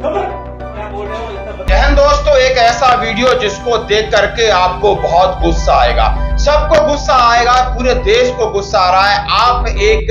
जहन दोस्तों, एक ऐसा वीडियो जिसको देख करके आपको बहुत गुस्सा आएगा, सबको गुस्सा आएगा, पूरे देश को गुस्सा आ रहा है। आप एक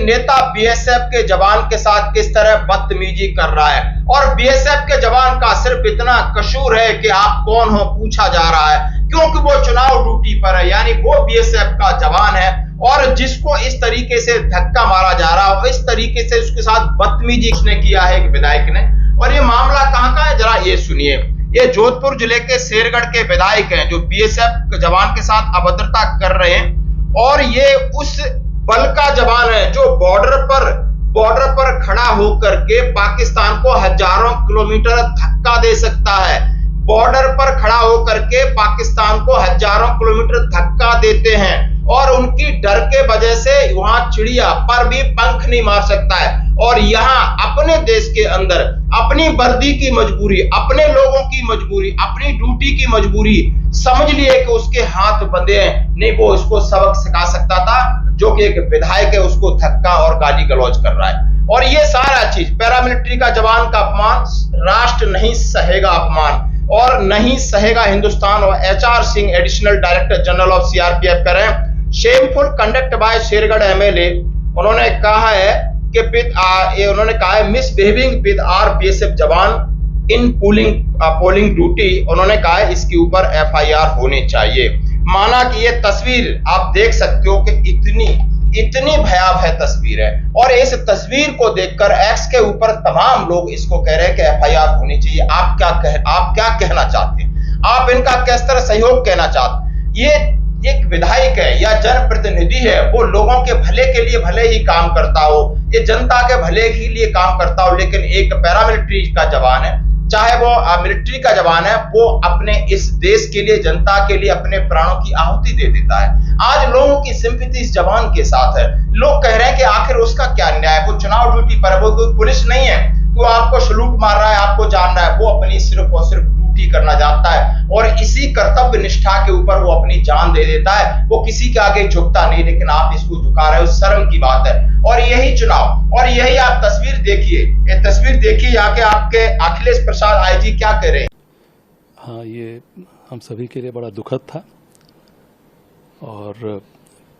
नेता बीएसएफ के जवान के साथ किस तरह बदतमीजी कर रहा है, और बीएसएफ के जवान का सिर्फ इतना कसूर है कि आप कौन हो पूछा जा रहा है, क्योंकि वो चुनाव ड्यूटी पर है, यानी वो बीएसएफ का जवान है, और जिसको इस तरीके से धक्का मारा जा रहा है, इस तरीके से उसके साथ बदतमीजी उसने किया है विधायक ने। और ये मामला कहां का है, जरा ये सुनिए। ये जोधपुर जिले के शेरगढ़ के विधायक हैं जो बीएसएफ जवान के साथ अभद्रता कर रहे हैं, और ये उस बल का जवान है जो बॉर्डर पर खड़ा होकर के पाकिस्तान को हजारों किलोमीटर धक्का दे सकता है। बॉर्डर पर खड़ा होकर के पाकिस्तान को हजारों किलोमीटर धक्का देते हैं, और उनकी डर के वजह से वहां चिड़िया पर भी पंख नहीं मार सकता है। और यहाँ अपने देश के अंदर अपनी वर्दी की मजबूरी, अपने लोगों की मजबूरी, अपनी ड्यूटी की मजबूरी समझ लिए कि उसके हाथ बंधे हैं, नहीं वो इसको सबक सिखा सकता था, जो कि एक विधायक है उसको धक्का और गाली गलौज कर रहा है। और ये सारा चीज पैरामिलिट्री का जवान का अपमान, राष्ट्र नहीं सहेगा अपमान, और नहीं सहेगा हिंदुस्तान। और HR Singh additional director general of CRPF कह रहे हैं shameful conduct bye Shergarh MLA. उन्होंने कहा है कि उन्होंने कहा है मिसबिहेविंग विद आर बीएसएफ जवान इन पोलिंग ड्यूटी। उन्होंने कहा है इसके ऊपर एफआईआर होनी चाहिए। माना कि ये तस्वीर आप देख सकते हो कि इतनी भयावह तस्वीर है, और इस तस्वीर को देखकर एक्स के ऊपर तमाम लोग इसको कह रहे हैं कि एफआईआर होनी चाहिए। आप क्या कहना चाहते हैं, आप इनका किस तरह सहयोग कहना चाहते हैं? ये एक विधायक है या जनप्रतिनिधि है, वो लोगों के भले के लिए भले ही काम करता हो, ये जनता के भले के लिए काम करता हो, लेकिन एक पैरामिलिट्री का जवान है, चाहे वो मिलिट्री का जवान है, वो अपने इस देश के लिए, जनता के लिए अपने प्राणों की आहुति दे देता है। आज लोगों की सिंपैथी इस जवान के साथ है। लोग कह रहे हैं कि आखिर उसका क्या न्याय, वो चुनाव ड्यूटी पर है, वो कोई पुलिस नहीं है तो आपको सलूट मार रहा है, आपको जानना है। वो अपनी सिर्फ और सिर्फ ड्यूटी करना जानता है, और इसी कर्तव्य निष्ठा के ऊपर वो अपनी जान दे देता है। वो किसी के आगे झुकता नहीं, लेकिन आप इसको झुका रहे हो, शर्म की बात है। और यही चुनाव, और यही आप तस्वीर देखिए, ये तस्वीर देखिए यहाँ के आपके अखिलेश प्रसाद आईजी क्या कह रहे हैं। हाँ, ये हम सभी के लिए बड़ा दुखद था, और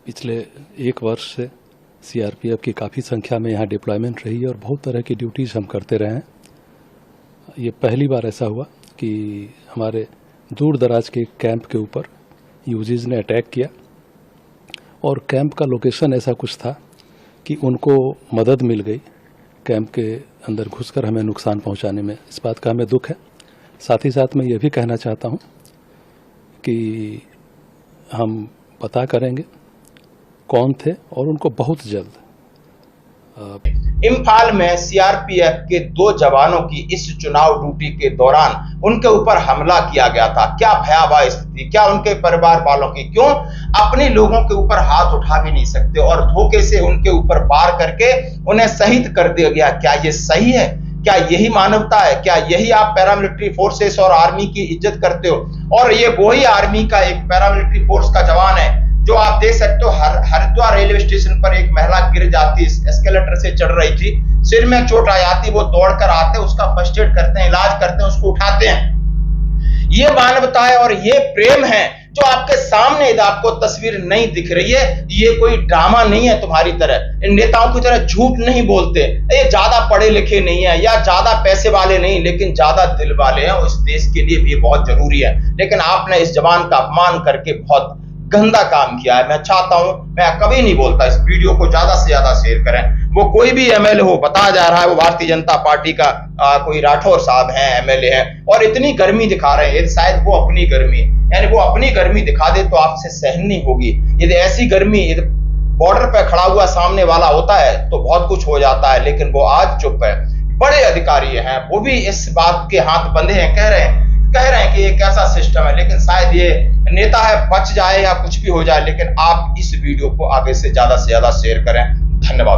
पिछले 1 वर्ष से सीआरपीएफ की काफ़ी संख्या में यहाँ डिप्लॉयमेंट रही है, और बहुत तरह की ड्यूटीज हम करते रहे हैं। ये पहली बार ऐसा हुआ कि हमारे दूर दराज के कैंप के ऊपर यूजीज ने अटैक किया, और कैंप का लोकेशन ऐसा कुछ था कि उनको मदद मिल गई कैंप के अंदर घुसकर हमें नुकसान पहुंचाने में। इस बात का हमें दुख है। साथ ही साथ मैं ये भी कहना चाहता हूं कि हम पता करेंगे कौन थे, और उनको बहुत जल्द। इम्फाल में सीआरपीएफ के 2 जवानों की इस चुनाव ड्यूटी के दौरान उनके ऊपर हमला किया गया था। क्या भयावह स्थिति, क्या उनके परिवार वालों की, क्यों अपने लोगों के ऊपर हाथ उठा भी नहीं सकते, और धोखे से उनके ऊपर वार करके उन्हें शहीद कर दिया गया। क्या ये सही है? क्या यही मानवता है? क्या यही आप पैरामिलिट्री फोर्सेस और आर्मी की इज्जत करते हो? और ये वही आर्मी का एक पैरामिलिट्री फोर्स का जवान है जो आप देख सकते हो हरिद्वार रेलवे स्टेशन पर एक महिला गिर जाती, एस्केलेटर से चढ़ रही थी, सिर में चोट आ जाती, वो दौड़कर आते, उसका फर्स्ट एड करते हैं, इलाज करते हैं, उसको उठाते हैं। ये मानवता है और ये प्रेम है जो आपके सामने आपको तस्वीर नहीं दिख रही है। ये कोई ड्रामा नहीं है तुम्हारी तरह, इन नेताओं की तरह झूठ नहीं बोलते। ये ज्यादा पढ़े लिखे नहीं है या ज्यादा पैसे वाले नहीं, लेकिन ज्यादा दिल वाले हैं, इस देश के लिए भी बहुत जरूरी है। लेकिन आपने इस जवान का अपमान करके बहुत गंदा काम किया है। मैं चाहता हूं, मैं कभी नहीं बोलता, इस वीडियो को ज्यादा से ज्यादा शेयर करें। वो कोई भी एमएलए हो, बताया जा रहा है वो भारतीय जनता पार्टी का कोई राठौर साहब हैं, एमएलए हैं, और इतनी गर्मी दिखा रहे हैं। शायद वो अपनी गर्मी, यानी वो अपनी गर्मी दिखा दे तो आपसे सहन नहीं होगी। यदि ऐसी गर्मी बॉर्डर पे खड़ा हुआ सामने वाला होता है तो बहुत कुछ हो जाता है, लेकिन वो आज चुप है। बड़े अधिकारी हैं, वो भी इस बात के हाथ बंधे हैं, कह रहे हैं कि ये कैसा सिस्टम है। लेकिन शायद ये नेता है, बच जाए या कुछ भी हो जाए, लेकिन आप इस वीडियो को आगे से ज्यादा शेयर करें। धन्यवाद।